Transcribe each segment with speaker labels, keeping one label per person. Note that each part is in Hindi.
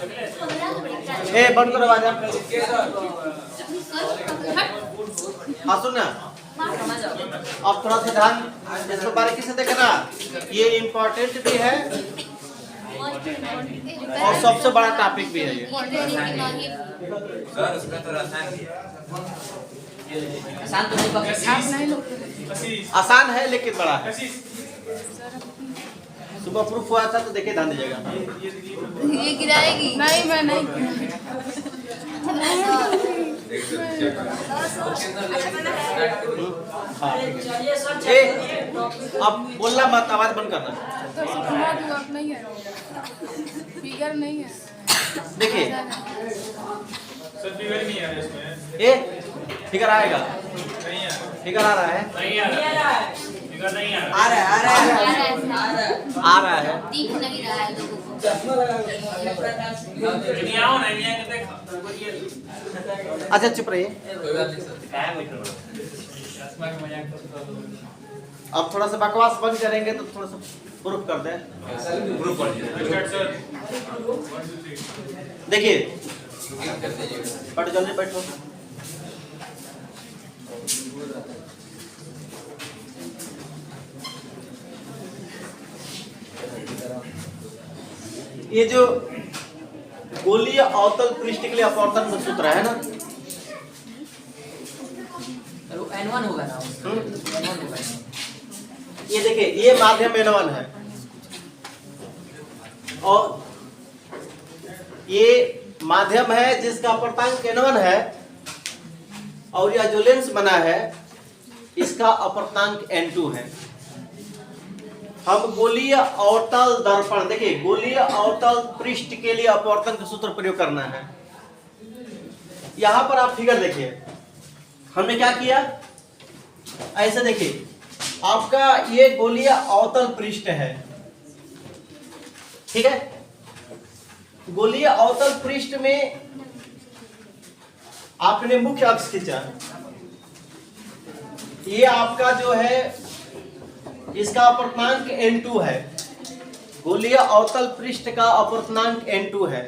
Speaker 1: ए बंद करो आवाज आप। हाँ सुनना, अब थोड़ा सा ध्यान इस पर बारीकी से देखना, ये इम्पोर्टेंट भी है और सबसे बड़ा टॉपिक भी है ये। आसान है लेकिन बड़ा है। सुबह प्रूफ हुआ था तो देखिए, ध्यान दीजिएगा।
Speaker 2: ये गिराएगी नहीं, मैं नहीं
Speaker 1: हाँ, अब बोलना मत, आवाज बंद करना।
Speaker 2: तो नहीं है, फिगर नहीं है।
Speaker 1: देखिए
Speaker 3: सर फिगर नहीं है इसमें।
Speaker 1: ए फिगर आएगा,
Speaker 3: नहीं है,
Speaker 1: फिगर आ रहा है,
Speaker 3: नहीं आ रहा, फिगर नहीं आ रहा।
Speaker 1: आ रहा है
Speaker 2: दिख नहीं रहा है लोगों को।
Speaker 3: नहीं आओ ना, नहीं आके देख।
Speaker 1: अच्छा चुप रहिए। अब थोड़ा सा बकवास बंद करेंगे तो थोड़ा सा प्रूफ कर दें।
Speaker 3: ग्रुप पर सर।
Speaker 1: देखिए बैठो, जल्दी बैठो। ये जो गोलीय अवतल पृष्ठ के लिए अपवर्तन का सूत्र है ना,
Speaker 4: N1 होगा ना।
Speaker 1: ये देखिए ये माध्यम N1 है और ये माध्यम है जिसका अपर्तांक N1 है, और यह जो लेंस बना है इसका अपर्तांक N2 है। हम गोलीय अवतल दर्पण, देखिए गोलीय अवतल पृष्ठ के लिए अपवर्तन का सूत्र प्रयोग करना है। यहां पर आप फिगर देखिए, हमने क्या किया, ऐसे देखिए आपका ये गोलीय अवतल पृष्ठ है, ठीक है। गोलीय अवतल पृष्ठ में आपने मुख्य अक्ष खींचा, ये आपका जो है इसका अपर्तनांक N2 है। गोलीय अवतल पृष्ठ का अपर्तनांक N2 है।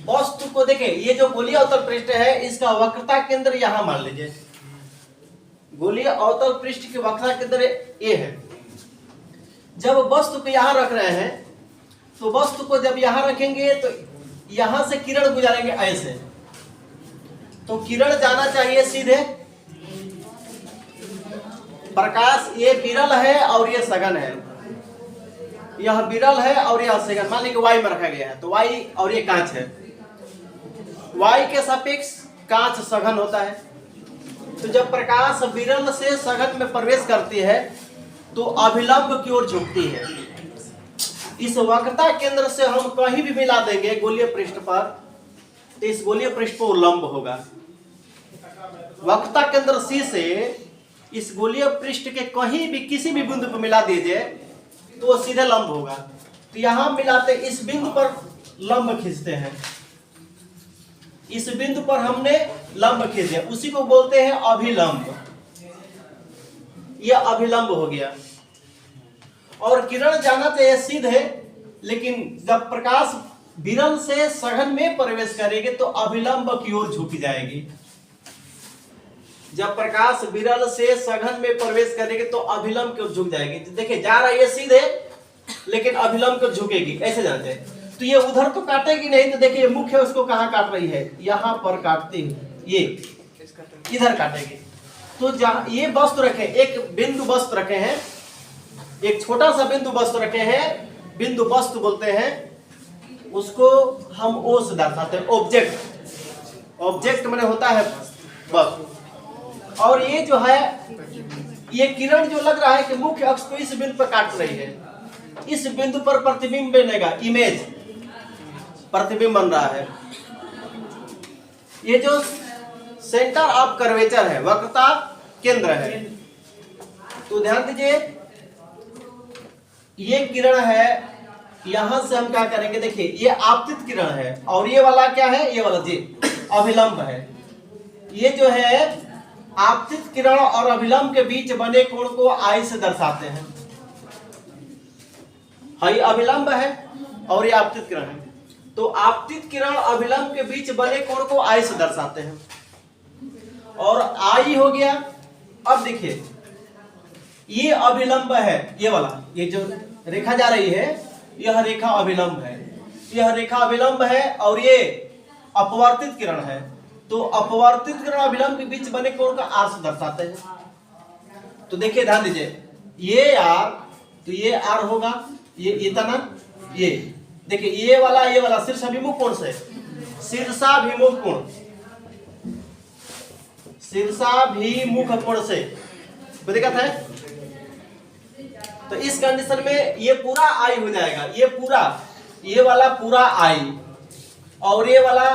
Speaker 1: वस्तु को देखें, ये जो गोलीय अवतल पृष्ठ है इसका वक्रता केंद्र यहां मान लीजिए, गोलीय अवतल पृष्ठ की वक्रता केंद्र ये है। जब वस्तु को यहां रख रहे हैं तो वस्तु को जब यहां रखेंगे तो यहां से किरण गुजारेंगे ऐसे, तो किरण जाना चाहिए सीधे, प्रकाश ये विरल है और ये सघन है, यह विरल है और यह सघन, मान लीजिए वाई में रखा गया है तो वाई और ये कांच है, वाई के सापेक्ष कांच सघन होता है। तो जब प्रकाश विरल से सघन में प्रवेश करती है तो अभिलंब की ओर झुकती है। इस वक्रता केंद्र से हम कहीं भी मिला देंगे गोलीय पृष्ठ पर तो इस गोलीय पृष्ठ पर लंब होगा। वक्रता केंद्र C से इस गोलीय पृष्ठ के कहीं भी किसी भी बिंदु पर मिला दीजिए तो वो सीधे लंब होगा। तो यहां मिलाते इस बिंदु पर लंब खींचते हैं, इस बिंदु पर हमने लंब खींच दिया, उसी को बोलते हैं अभिलंब। यह अभिलंब हो गया। और किरण जाना चाहिए सीधे, लेकिन जब प्रकाश विरल से सघन में प्रवेश करेगी तो अभिलंब की ओर झुक जाएगी। जब प्रकाश विरल से सघन में प्रवेश करेगी तो अभिलंब की ओर झुक जाएगी। देखिए जा रहा है ये सीधे, लेकिन अभिलंब को झुकेगी, ऐसे जानते हैं। तो ये उधर तो काटेगी नहीं, तो देखिए मुख्य उसको कहां काट रही है, यहां पर काटती है, ये इधर काटेगी। तो जहां ये वस्तु रखे, एक बिंदु वस्तु रखे हैं, एक छोटा सा बिंदु वस्तु रखे हैं, बिंदु वस्तु बोलते हैं उसको, हम ओ से दर्शाते हैं, ऑब्जेक्ट। ऑब्जेक्ट माने होता है वस्तु। और ये जो है ये किरण जो लग रहा है कि मुख्य अक्ष को इस बिंदु पर काट रही है, इस बिंदु पर प्रतिबिंब बनेगा, इमेज प्रतिबिंब बन रहा है। ये जो सेंटर ऑफ कर्वेचर है, वक्रता केंद्र है, तो ध्यान दीजिए ये किरण है, यहां से हम क्या करेंगे, देखिए ये आपतित किरण है और ये वाला क्या है, ये वाला जी अभिलंब है। ये जो है आपतित किरण और अभिलंब के बीच बने कोण को आई से दर्शाते हैं। हाँ ये अभिलंब है और ये आपतित किरण है। तो आपतित किरण अभिलंब के बीच बने कोण को आई से दर्शाते हैं। और आई हो गया। अब देखिए ये अभिलंब है, ये वाला, ये जो रेखा जा रही है यह रेखा अभिलंब है, यह रेखा अभिलंब है और ये अपवर्तित किरण है। तो अपवर्तित किरण अभिलंब के बीच बने कोण का आर से दर्शाते हैं। तो देखिए ध्यान दीजिए, ये आर, तो ये आर होगा, ये तना, ये देखिए ये वाला शीर्षाभिमुख कोण से, शीर्षाभिमुख कोण, शीर्षाभिमुख कोण से कोई दिक्कत है? तो इस कंडीशन में ये पूरा आई हो जाएगा, ये वाला पूरा आई और ये वाला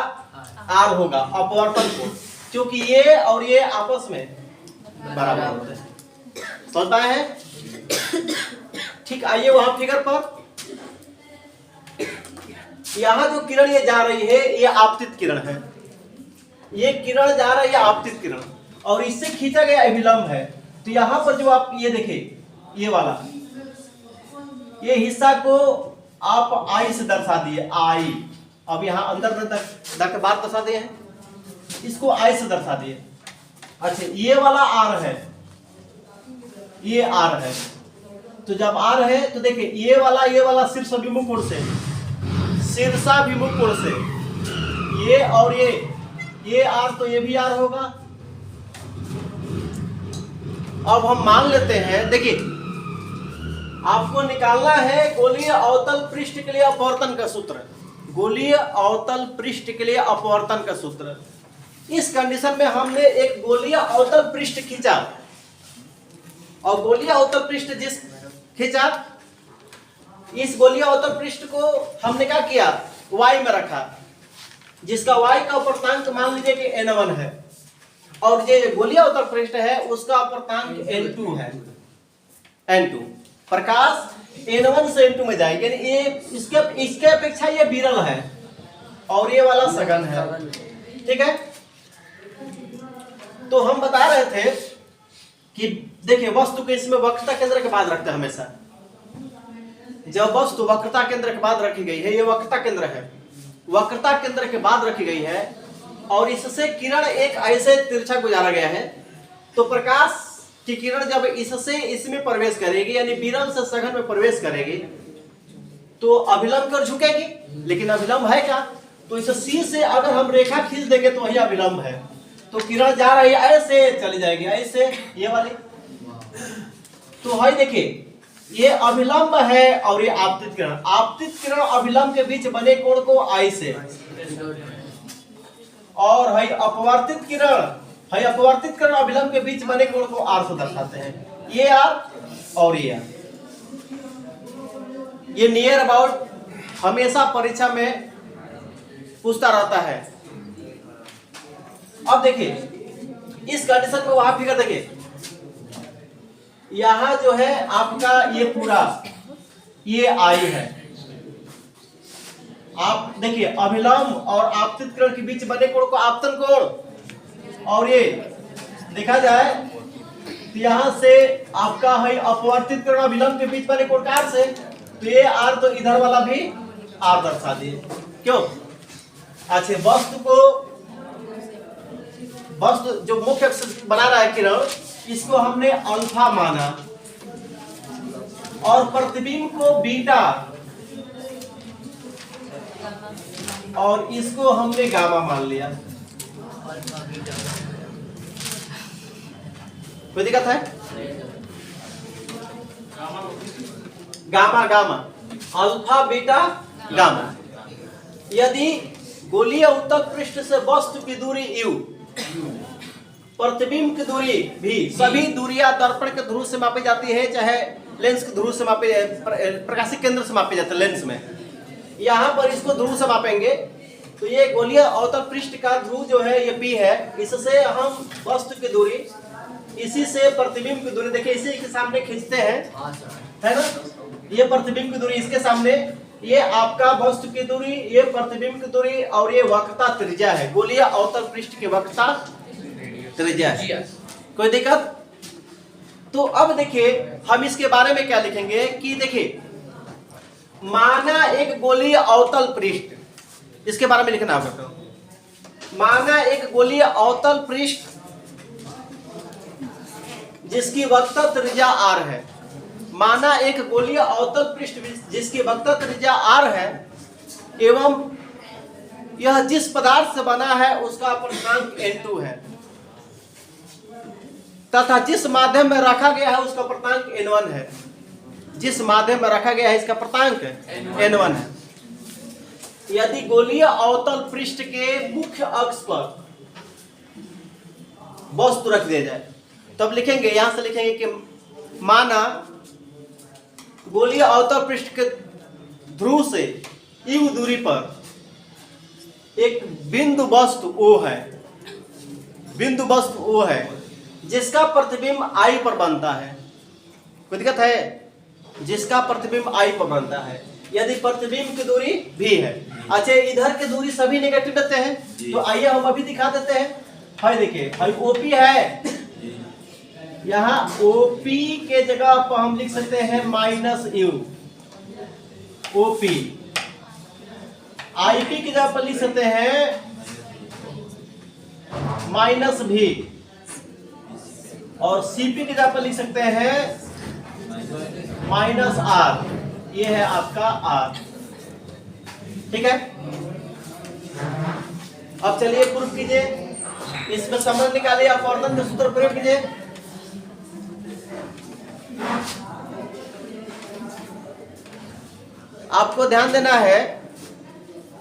Speaker 1: आर होगा अपवर्तन कोण, क्योंकि ये और ये आपस में बराबर होते हैं। समझ पाए हैं? ठीक, आइए वहां फिगर पर। यहां जो किरण ये जा रही है ये आपतित किरण है, ये किरण जा रही है आपतित किरण और इससे खींचा गया अभिलंब है। तो यहां पर जो आप ये देखिए, ये वाला ये हिस्सा को आप आई से दर्शा दिए, आई। अब यहां अंदर तक बात दर्शा दिए हैं, इसको आई से दर्शा दिए। अच्छा ये वाला आर है, ये आर है। तो जब आर है तो देखिए ये वाला शीर्षाभिमुख कोण से, शीर्षाभिमुख कोण से ये और ये आर, तो ये भी आर होगा। अब हम मान लेते हैं, देखिए आपको निकालना है गोलीय अवतल पृष्ठ के लिए अपवर्तन का सूत्र, गोलीय अवतल पृष्ठ के लिए अपवर्तन का सूत्र। इस कंडीशन में हमने एक गोलीय अवतल पृष्ठ खींचा और गोलीय अवतल पृष्ठ जिस खींचा, इस गोलीय अवतल पृष्ठ को हमने क्या किया, y में रखा, जिसका y का अपर्तांक मान लीजिए कि n1 है और ये गोलीय अवतल पृष्ठ है उसका अपर्तांक n2 है, n2। प्रकाश n1 से n2 में जाएगी, यानी ये इसके अपेक्षा ये विरल है और ये वाला सघन है। ठीक है, तो हम बता रहे थे कि देखिए वस्तु को इसमें वक्रता केंद्र के बाद रखते हैं हमेशा। जब वस्तु वक्रता केंद्र के बाद रखी गई है, ये वक्रता केंद्र है, वक्रता केंद्र के बाद रखी गई है और इससे किरण एक ऐसे तिरछा गुजारा गया है, तो प्रकाश की किरण जब इससे इसमें प्रवेश करेगी, यानी विरल से सघन में प्रवेश करेगी, तो अभिलंब कर झुकेगी। लेकिन अभिलंब है क्या, तो इस सी से अगर हम रेखा खींच देंगे तो वही अभिलंब है। तो किरण जा रही है ऐसे चली जाएगी, ऐसे ये वाली। तो है देखिए ये अभिलंब है और ये आपतित किरण, आपतित किरण अभिलंब के बीच बने कोण को आई से, और है अपवर्तित किरण अभिलंब के बीच बने कोण को आर से दर्शाते हैं। ये आर और ये आर, ये नियर अबाउट हमेशा परीक्षा में पूछता रहता है। अब देखिए इस कंडीशन को वहां फिगर देखिए, यहां जो है आपका ये पूरा ये आई है। आप देखिए अभिलंब और आपतित किरण के बीच बने कोण को आपतन कोण, और ये देखा जाए तो यहां से आपका है अपवर्तित किरण अभिलंब के बीच बने कोण आर से, तो ये आर, तो इधर वाला भी आर दर्शा दिए। क्यों? अच्छा वस्तु जो मुख्य अक्ष बना रहा है किरण, इसको हमने अल्फा माना और प्रतिबिंब को बीटा और इसको हमने गामा मान लिया। कोई दिक्कत है? Gamma alpha beta gamma. यदि गोलीय उत्तल पृष्ठ से वस्तु की दूरी u, प्रतिबिंब की दूरी भी, सभी दूरियां दर्पण के ध्रुव से मापी जाती है, चाहे लेंस के ध्रुव से मापी, प्रकाशिक केंद्र से मापी जाती है लेंस में। यहाँ पर इसको ध्रुव से मापेंगे तो ये गोलीय अवतल पृष्ठ का ध्रुव जो है ये p है, इससे हम वस्तु की दूरी, इसी से प्रतिबिंब की दूरी, देखिए इसी के सामने खींचते हैं, है ना, ये प्रतिबिंब की दूरी इसके सामने, ये आपका वस्तु की दूरी, ये प्रतिबिंब की दूरी और ये वक्रता त्रिज्या है, गोलीय अवतल पृष्ठ की वक्रता त्रिज्या है। कोई दिक्कत? तो अब देखिए हम इसके बारे में क्या लिखेंगे कि देखिए माना एक गोलीय अवतल पृष्ठ, इसके बारे में लिखना होगा। माना एक गोलीय अवतल पृष्ठ जिसकी वक्रता त्रिज्या r है। माना एक गोलीय अवतल पृष्ठ जिसकी वक्रता त्रिज्या r है एवं यह जिस पदार्थ से बना है उसका अपर्णांक n2 है तथा जिस माध्यम में रखा गया है उसका अपर्णांक n1 है। जिस माध्यम में रखा गया है इसका अपर्णांक n1 है। यदि गोलीय अवतल पृष्ठ के मुख्य अक्ष पर वस्तु रख दिया जाए तब लिखेंगे, यहां से लिखेंगे कि माना गोलीय अवतल पृष्ठ के ध्रुव से u दूरी पर एक बिंदु वस्तु O है, बिंदु वस्तु O है जिसका प्रतिबिंब I पर बनता है। कोई दिक्कत है? जिसका प्रतिबिंब I पर बनता है यदि प्रतिबिंब की दूरी v है। अच्छा, इधर की दूरी सभी नेगेटिव देते हैं तो आइए हम अभी दिखा देते हैं। हाय देखिए, हाय OP है, यहाँ OP के जगह पर हम लिख सकते हैं -u OP। IP की जगह पर लिख सकते हैं -v और CP की जगह पर लिख सकते हैं -r। ये है आपका r, ठीक है। अब चलिए प्रूफ कीजिए, इसमें संबंध निकालिए, अपवर्तन का सूत्र प्रयोग कीजिए। आपको ध्यान देना है,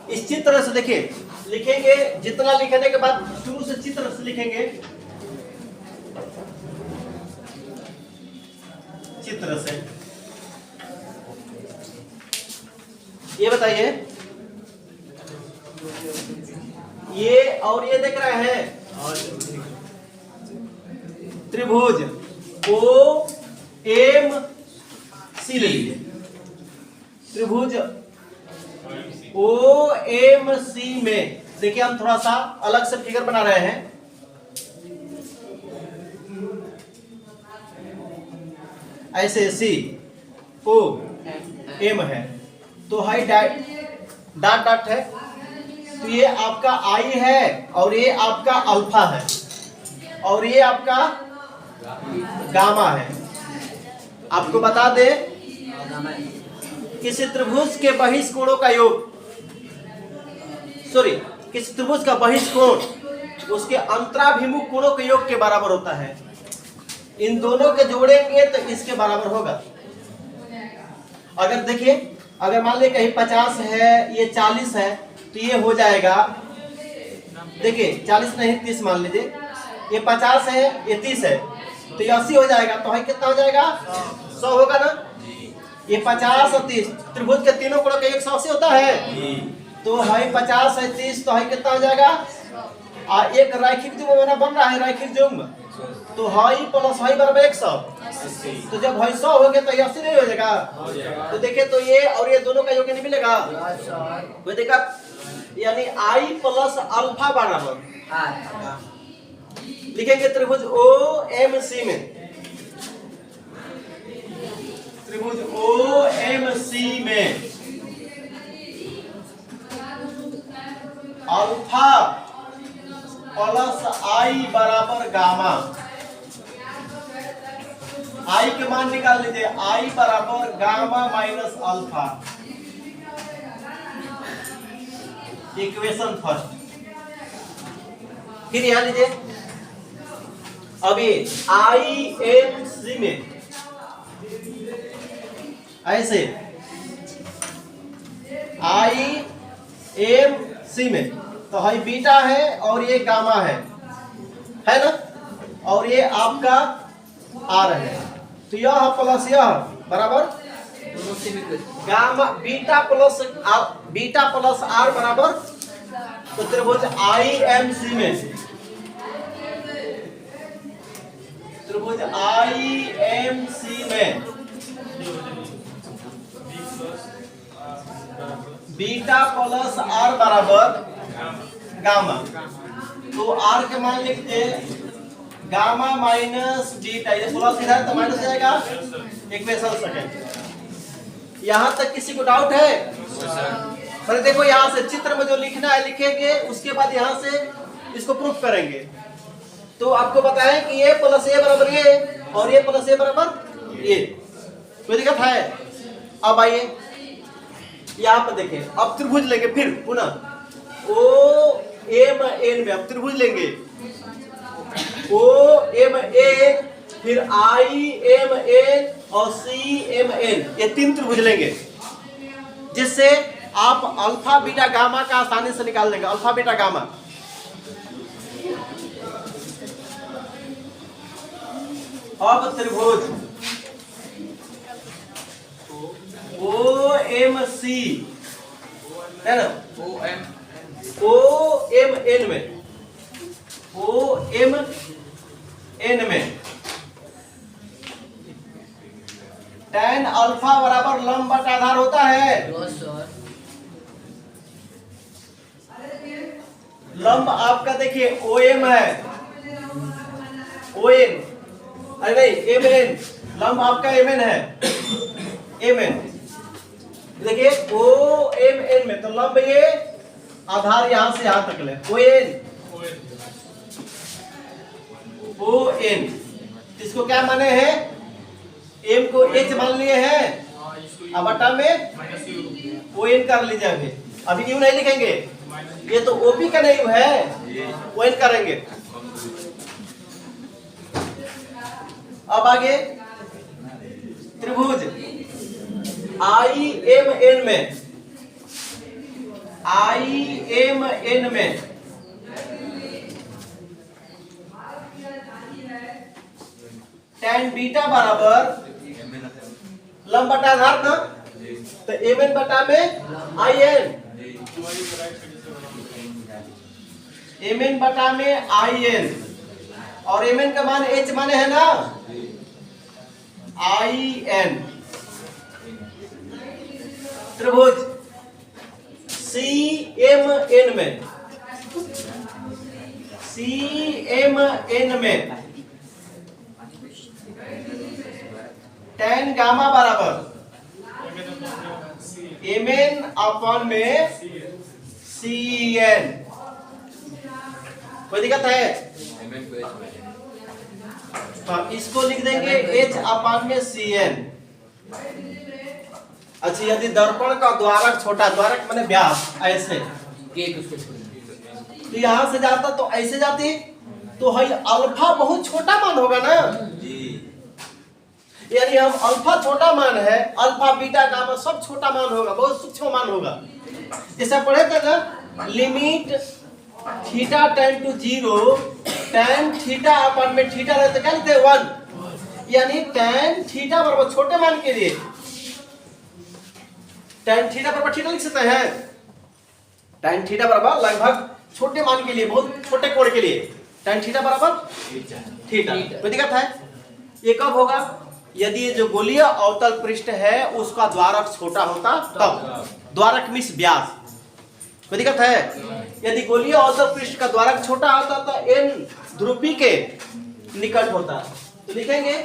Speaker 1: इस चित्र से देखिए, लिखेंगे जितना लिखने के बाद शुरू से चित्र से लिखेंगे, चित्र से। ये बताइए, ये और ये देख रहे हैं त्रिभुज OMC ले लीजिए। त्रिभुज OMC में देखिए हम थोड़ा सा अलग से फिगर बना रहे हैं। ऐसे C O M है तो हाई डॉट डॉट है तो ये आपका I है और ये आपका अल्फा है और ये आपका गामा है। आपको बता दे किसी त्रिभुज के बहिष्कोणों का योग, सॉरी किसी त्रिभुज का बहिष्कोण उसके अंतराभिमुख कोणों के योग के बराबर होता है। इन दोनों के जोड़ेंगे तो इसके बराबर होगा। अगर देखिए, अगर मान लिया कहीं 50 है, ये 40 है तो ये हो जाएगा, देखिए 40 नहीं 30 मान लीजिए, ये 50 है ये 30 है तो ये 80 हो जाएगा। तो है कितना हो जाएगा? 100 होगा ना। ये 50 और 30 त्रिभुज के तीनों कोणों का 180 होता है तो है 50 है 30 तो है कितना हो जाएगा? एक रैखिक जुम्न बन रहा है, रैखिक जुम्न तो हाई प्लस हाई बराबर 100। तो जब हाई 100 हो गया तो ये 80 नहीं हो जाएगा। तो देखिए तो ये और ये दोनों का योग नहीं मिलेगा, कोई देखा, यानी I प्लस अल्फा बराबर लिखेंगे त्रिभुज OMC में। त्रिभुज OMC में अल्फा प्लस I बराबर गामा। I के मान निकाल लीजिए, I बराबर gamma minus alpha. Equation first. फिर यहां लीजिए, अभी IMC में ऐसे IMC में तो हाई बीटा है और ये गामा है ना, और ये आपका R है तो यह प्लस यह बराबर गामा बीटा प्लस R बराबर। तो त्रिभुज IMC में, त्रिभुज IMC में बीटा प्लस R बराबर गामा। तो R के मान लिखते गामा माइनस बीटा, ये प्लस इधर तो माइनस जाएगा, इक्वेशन सेकंड। यहां तक किसी को डाउट है? मैंने देखो यहाँ से चित्र में जो लिखना है लिखेंगे, उसके बाद यहाँ से इसको प्रूफ करेंगे। तो आपको बताएं कि ये प्लस ए बराबर ये और ये प्लस ए बराबर ये, कोई दिक्कत है? अब आइए यहाँ पर देखें, अब त्रिभुज लेंगे फिर पुनः ओ एम एन में अब त्रिभुज लेंगे, ओ एम एन फिर आई एम एन और सी एम एन, ये 3 त्रिभुज लेंगे, जिससे आप अल्फा बीटा गामा का आसानी से निकाल लेंगे। अल्फा बीटा गामा अब त्रिभुज ओ एम सी है ना, ओ एम एन में, ओ एम एन में tan अल्फा बराबर लंब बटा आधार होता है।
Speaker 4: Yes sir.
Speaker 1: लंब आपका देखिए ओ एम है, ओ एन, अरे नहीं एम एन, लंब आपका एम एन है, एम एन देखिए ओ एम एन में, तो लंब ये आधार यहां से यहां तक ले, ओ एन, ओ एन, इसको क्या माने हैं? एम को एच मान लिए हैं, अब बटा में ओ एन कर लीजिए। अभी यू नहीं लिखेंगे, ये तो ओपी का नहीं है, ओ एन करेंगे। अब आगे त्रिभुज आई एम एन में, आई एम एन में tan बीटा बराबर लंब बटा आधार ना, तो एम एन बटा में आई एन, एम एन बटा में आई एन, और एम एन का मान एच माने है ना, आई एन। त्रिभुज सी एम एन में, सी एम एन में tan गामा बराबर एम एन अपॉन में सी एन, कोई दिक्कत है? तो इसको लिख देंगे एच अपॉन में सी एन। अच्छा, यदि दर्पण का द्वारक छोटा, द्वारक माने व्यास ऐसे, तो यहां से जाता तो ऐसे जाती, तो है अल्फा बहुत छोटा मान होगा ना, यानी हम अल्फा छोटा मान है, अल्फा बीटा गामा सब छोटा मान होगा, बहुत सूक्ष्म मान होगा। जैसा पढ़े थे ना, limit theta tend to 0 tan theta अपन में थीटा रहते क्या लिखते हैं 1, यानी tan थीटा बराबर छोटे मान के लिए tan थीटा बराबर थीटा लिख सकते हैं, tan थीटा बराबर लगभग छोटे मान के लिए, बहुत छोटे कोण के लिए tan थीटा बराबर थीटा। कोई दिक्कत है? ये कब होगा? यदि जो गोलीय अवतल पृष्ठ है उसका द्वारक छोटा होता तब, द्वारक मींस व्यास। कोई दिक्कत है? यदि गोलीय अवतल पृष्ठ का द्वारक छोटा होता तो एन ध्रुवी के निकट होता, तो लिखेंगे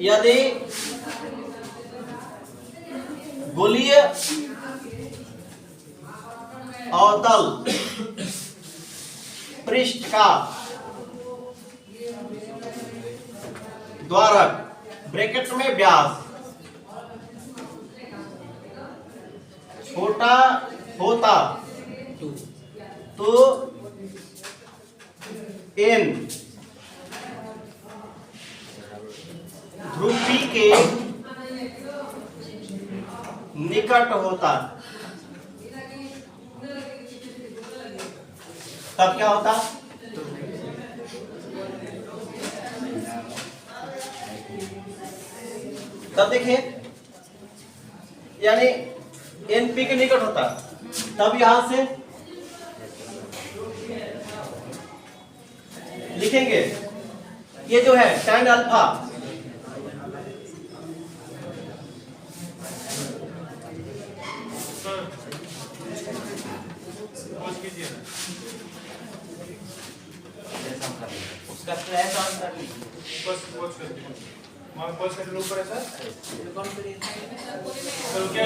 Speaker 1: यदि गोलीय अवतल पृष्ठ का द्वारक ब्रैकेट में व्यास छोटा होता तो एन ध्रुवी के निकट होता, तब क्या होता? तब देखिए, यानी एनपी के निकट होता, तब यहां से लिखेंगे ये जो है tan अल्फा,
Speaker 3: उसका स्लैश ऑन कर लीजिए, बस वॉच करके मार्क पॉज का ऊपर है सर। सर क्या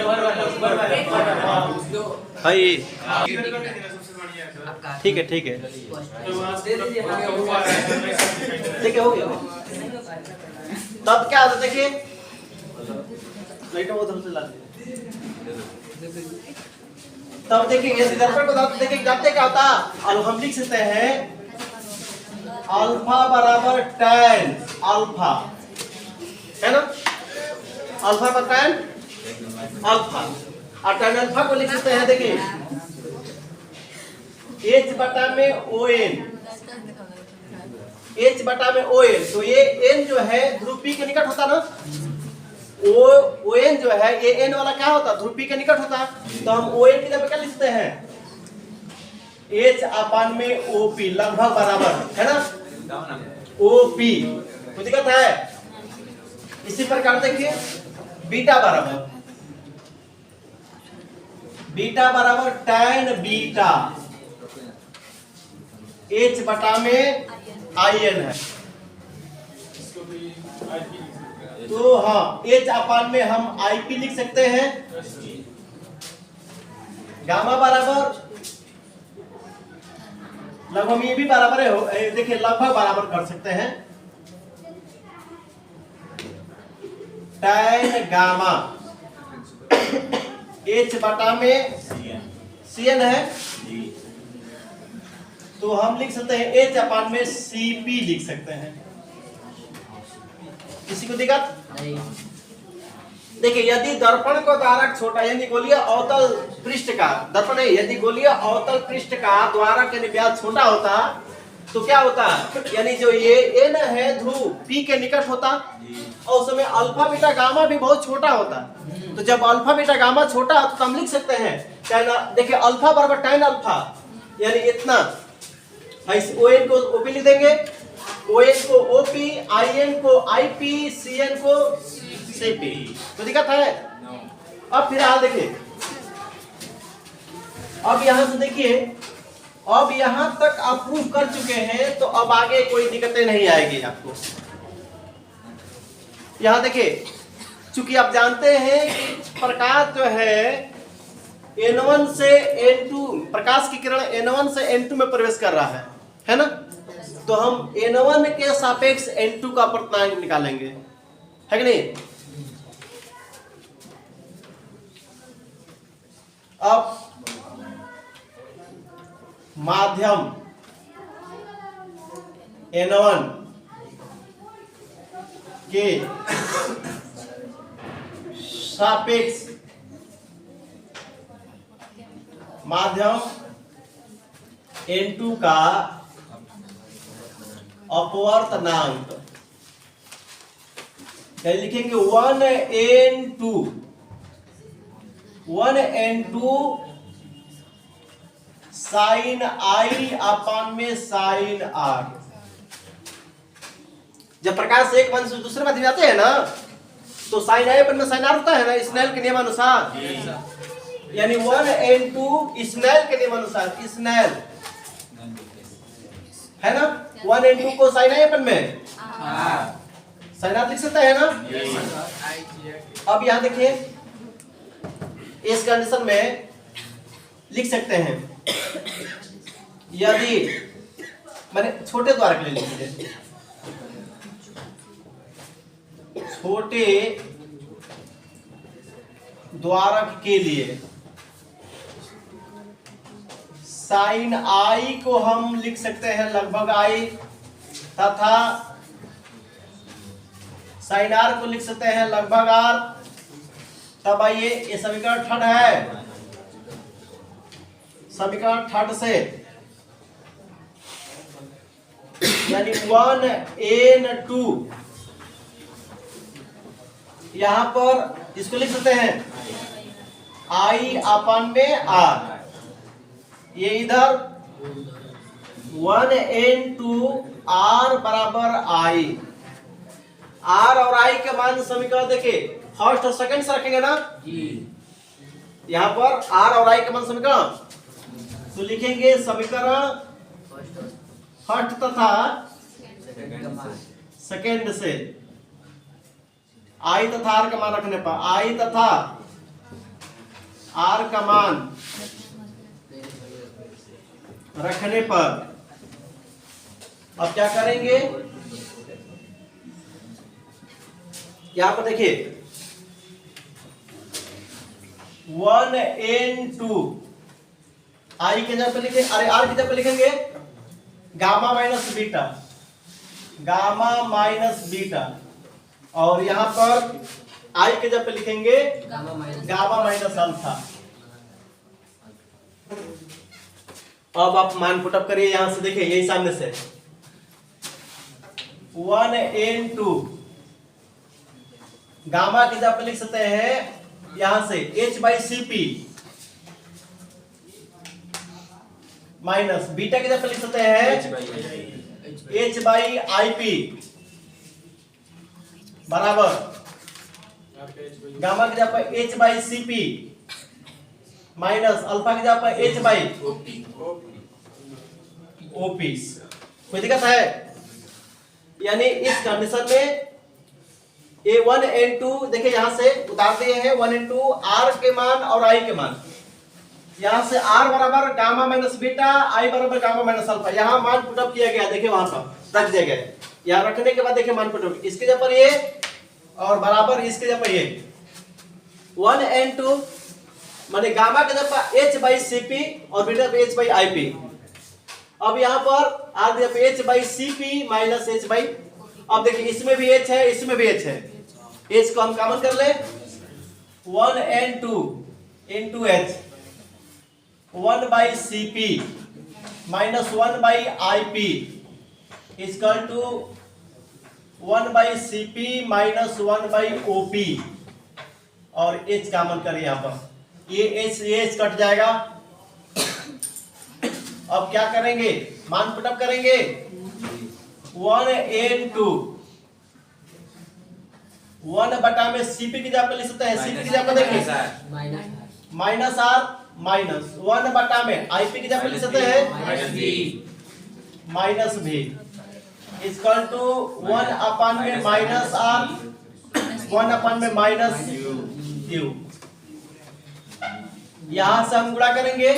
Speaker 1: भाई
Speaker 3: सबसे बढ़िया है सर।
Speaker 1: ठीक है ठीक है
Speaker 3: तो वहाँ से हुआ है
Speaker 1: ठीक है हो गया। तब क्या होता है देखिए लाइटों को उधर से ला दीजिए। तब देखिए ये दर्पण को देखिए जानते क्या होता है। अब हम लिख सकते हैं अल्फा बराबर tan अल्फा है ना। अल्फा बराबर tan अल्फा और tan अल्फा को लिख सकते हैं देखिए h बटा में on h बटा में on। तो ये n जो है ध्रुव p के निकट होता ना। ON जो है ये n वाला क्या होता ध्रुव p के निकट होता। तो हम ON की जगह क्या लिख सकते हैं h अपान में OP लगभग बराबर है ना OP। तो दिक्कत है। इसी प्रकार देखिए बीटा बराबर tan बीटा h बटा में IN है।
Speaker 3: इसको भी आईपी
Speaker 1: तो हाँ h अपान में हम IP लिख सकते हैं। गामा बराबर लगभग ये भी बराबर है देखिए लगभग बराबर कर सकते हैं tan गामा h बटा में CN है। तो हम लिख सकते हैं h अपान में CP लिख सकते हैं। किसी को दिक्कत
Speaker 4: नहीं।
Speaker 1: देखिए यदि दर्पण को द्वारक छोटा यदि गोलीय अवतल पृष्ठ का दर्पण है यदि गोलीय अवतल पृष्ठ का द्वारक यानी व्यास छोटा होता तो क्या होता यानी जो ये n है ध्रुव p के निकट होता और उस समय अल्फा बीटा गामा भी बहुत छोटा होता। तो जब अल्फा बीटा गामा छोटा हो तो हम लिख सकते हैं देखिए अल्फा बराबर tan अल्फा यानी इतना ON को OP लिख देंगे ON को OP IN को IP CN को CP। तो दिक्कत है। अब फिर हाल देखिए अब यहां से देखिए अब यहां तक आप प्रूफ कर चुके हैं तो अब आगे कोई दिक्कतें नहीं आएगी आपको। यहां देखिए चूंकि आप जानते हैं कि प्रकाश जो है N1 से N2 प्रकाश की किरण N1 से N2 में प्रवेश कर रहा है ना। तो हम N1 के सापेक्ष N2 का अपवर्तनांक निकालेंगे है कि नहीं। अब माध्यम N1 के सापेक्ष माध्यम N2 का अपवर्तनांक लिखेंगे 1n2 साइन I अपान में साइन R। जब प्रकाश एक मान से दूसरे माध्यम जाते हैं ना तो साइन I अपान में साइन R होता है ना स्नेल के नियमानुसार। यानी 1n2 स्नेल के नियमानुसार स्नेल है ना 1n2 को साइन I अपन में साइन R लिख सकता है ना। अब यहां देखिए इस कंडीशन में लिख सकते हैं यदि मैंने छोटे द्वारक ले लीजिए छोटे द्वारक के लिए साइन I को हम लिख सकते हैं लगभग I तथा साइन R को लिख सकते हैं लगभग R। तब आइए ये समीकरण थर्ड है। समीकरण थर्ड से यानी 1n2 यहां पर इसको लिख सकते हैं I अपान में R। ये इधर 1n2 R बराबर I। R और I के मान समीकरण देखिए फर्स्ट और सेकंड से रखेंगे ना यहाँ पर R और I के मान समीकरण तो लिखेंगे समीकरण फर्स्ट तथा सेकंड से आई तथा आर का मान रखने पर, आई तथा आर का मान रखने पर अब क्या करेंगे, यहां पर देखिए 1n2 आई के जगह पे लिखेंगे, अरे आर की जगह पे लिखेंगे gamma minus beta, gamma minus beta, और यहां पर आई के जगह पे लिखेंगे गामा माइनस अल्फा। अब आप मान पुटअप करिए यहां से, देखिए यही सामने से 1n2 गामा की जगह पे लिख सकते हैं यहां से h/cp माइनस बीटा की जगह पे लिख सकते हैं h/ip बराबर गामा की जगह पे h/cp माइनस अल्फा की जगह पे h/op। कोई दिक्कत है? यानी इस कंडीशन में A1 N2 देखिए यहां से उतार दिए हैं 1 N2 R के मान और I के मान, यहां से R बराबर गामा माइनस बीटा, I बराबर गामा माइनस अल्फा, यहां मान पुटअप किया गया, देखिए वहां पर रख दिया गया। यहां रखने के बाद देखिए मान पुटअप, इसके जगह पर ये और बराबर इसके जगह पर ये 1 N2 माने गामा के जगह पर h/cp और बीटा पे h/ip। अब यहां पर R जगह पे h/cp माइनस h/, अब देखिए इसमें भी h है, इसमें भी h है, h को हम कॉमन कर ले 1n2 into h 1/cp minus 1/ip is equal to 1/cp minus 1/op, और h कॉमन करिए यहाँ पर, ये h कट जाएगा। अब क्या करेंगे, मान पुटअप करेंगे 1n2 1 बटा में cp की जगह पे लिख सकते हैं, cp की जगह पे देखिए माइनस आर माइनस 1 बटा में ip की जगह पे लिख सकते हैं माइनस v इक्वल टू 1 अपन में माइनस आर 1 अपन में माइनस u। यहां से हम गुणा करेंगे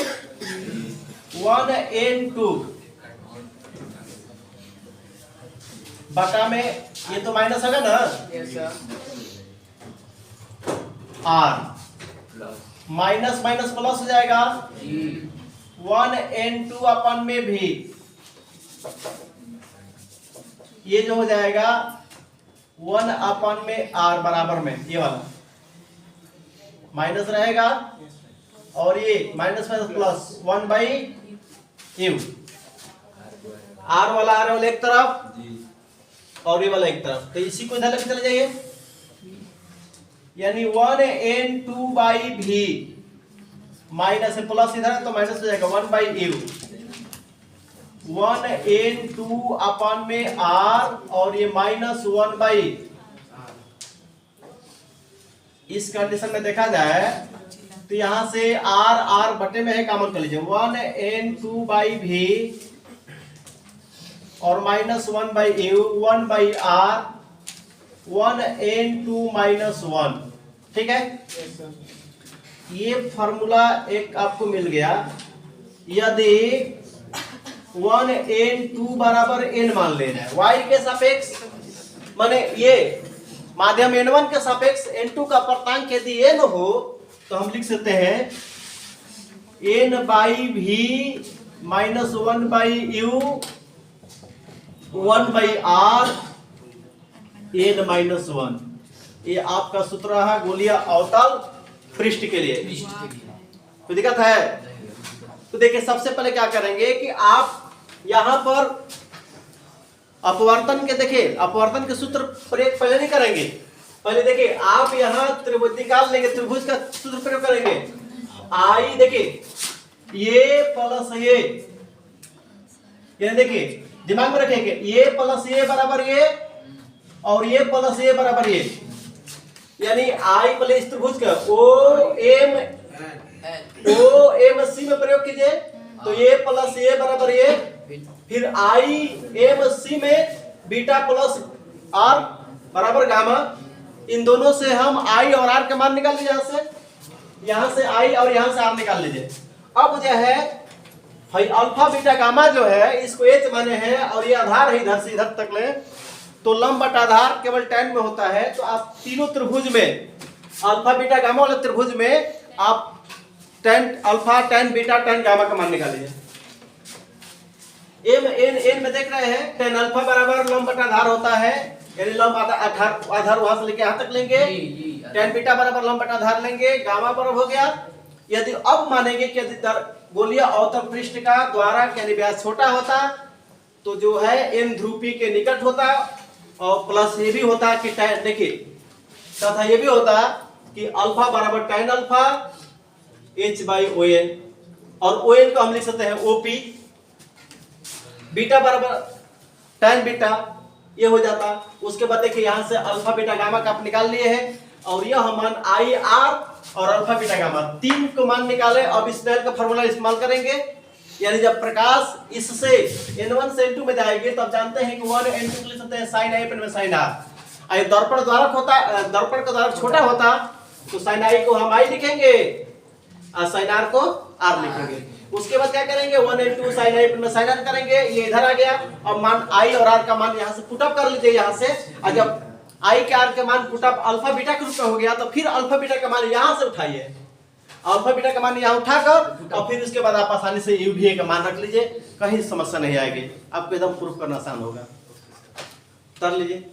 Speaker 1: 1n2 बटा में, ये तो माइनस होगा ना, r माइनस माइनस प्लस हो जाएगा 1n2 अपन में भी, ये जो हो जाएगा 1 अपन में r बराबर में ये वाला माइनस रहेगा, और ये minus minus plus 1/u, r वाला एक तरफ और ये वाला एक तरफ, तो इसी को इधर लेके चले जाइए, यानी 1n2/v माइनस प्लस इधर है तो माइनस हो जाएगा 1/u 1n2 अपन में r और ये माइनस 1/, इस कंडीशन में देखा जाए तो यहां से r बटे में है, कॉमन कर लीजिए 1n2/v और minus 1/u 1/r 1n2 minus 1, ठीक है। ये फॉर्मूला एक आपको मिल गया। यदि 1n2 बराबर n मान लेना है y के सापेक्ष, माने ये माध्यम n1 के सापेक्ष n2 का अपर्तांक यदि n हो तो हम लिख सकते हैं n/v minus 1/u 1/r n-1। ये आपका सूत्र रहा गोलीय अवतल पृष्ठ के लिए। तो दिक्कत है, तो देखिए सबसे पहले क्या करेंगे कि आप यहां पर अपवर्तन के, देखिए अपवर्तन के सूत्र प्रयोग पहले नहीं करेंगे, पहले देखिए आप यहां त्रिभुज निकाल लेंगे, त्रिभुज का सूत्र प्रयोग करेंगे। आई देखिए ये प्लस ये, यानी देखिए दिमाग में रखेंगे ये प्लस ये बराबर ये और ये प्लस ये बराबर ये, यानी आई प्लस त्रिभुज का ओ एम सी में प्रयोग कीजिए तो ये प्लस ये बराबर ये, फिर आई एम सी में बीटा प्लस आर बराबर गामा, इन दोनों से हम आई और आर का मान निकाल लीजिए, यहाँ से आई और यहाँ से आर निकाल लीजिए। अब जो है भाई अल्फा बीटा गामा जो है इसको एच माने हैं और ये आधार है इधर से इधर तक ले, तो लंब बटा आधार केवल tan में होता है। तो आप तीनों त्रिभुज में अल्फा बीटा गामा वाले त्रिभुज में आप tan alpha tan beta tan gamma का मान निकाल लीजिए। एन में देख रहे हैं tan अल्फा बराबर लंब बटा आधार होता है, यानी लंब आधार वहां से लेके यहाँ तक लेंगे, tan बीटा बराबर लंब बटा आधार लेंगे, गामा बराबर हो गया। यदि अब मानेंगे कि यदि गोलीय अवतल पृष्ठ का द्वारा यानी व्यास छोटा होता तो जो है n ध्रुवी के निकट होता, और प्लस ये भी होता कि देखिए तथा ये भी होता कि अल्फा बराबर tan अल्फा h/ON, और ON को हम लिख सकते हैं OP, बीटा बराबर tan बीटा ये हो जाता। उसके बाद देखिए यहाँ से अल्फा बीटा गामा का आप निकाल लिए हैं, और यह मान आई आर और अल्फा बीटा गामा तीन को मान निकाले। अब स्नेल का फॉर्मूला इस्तेमाल करेंगे, यानी जब प्रकाश इससे n1 से n2 में जाएगी तो आप जानते हैं कि 1 n2 लिख सकते हैं sin i में sin r। आई दर्पण द्वारक होता, दर्पण का द्वारक छोटा होता तो sin i को हम i लिखेंगे और sin r को r लिखेंगे। उसके बाद क्या करेंगे 1 n2 sin i में sin r करेंगे, ये इधर आ गया। अब मान i और r का मान यहाँ से पुटअप कर लीजिए यहाँ से, और जब i के r के मान पुटअप अल्फा बीटा के रूप में हो गया तो फिर अल्फा बीटा का मान यहाँ से उठाइए, अल्फा बीटा का मान यहाँ उठाकर और फिर उसके बाद आप आसानी से UVA का मान रख लीजिए, कहीं समस्या नहीं आएगी, आपको एकदम प्रूफ करना आसान होगा। कर लीजिए।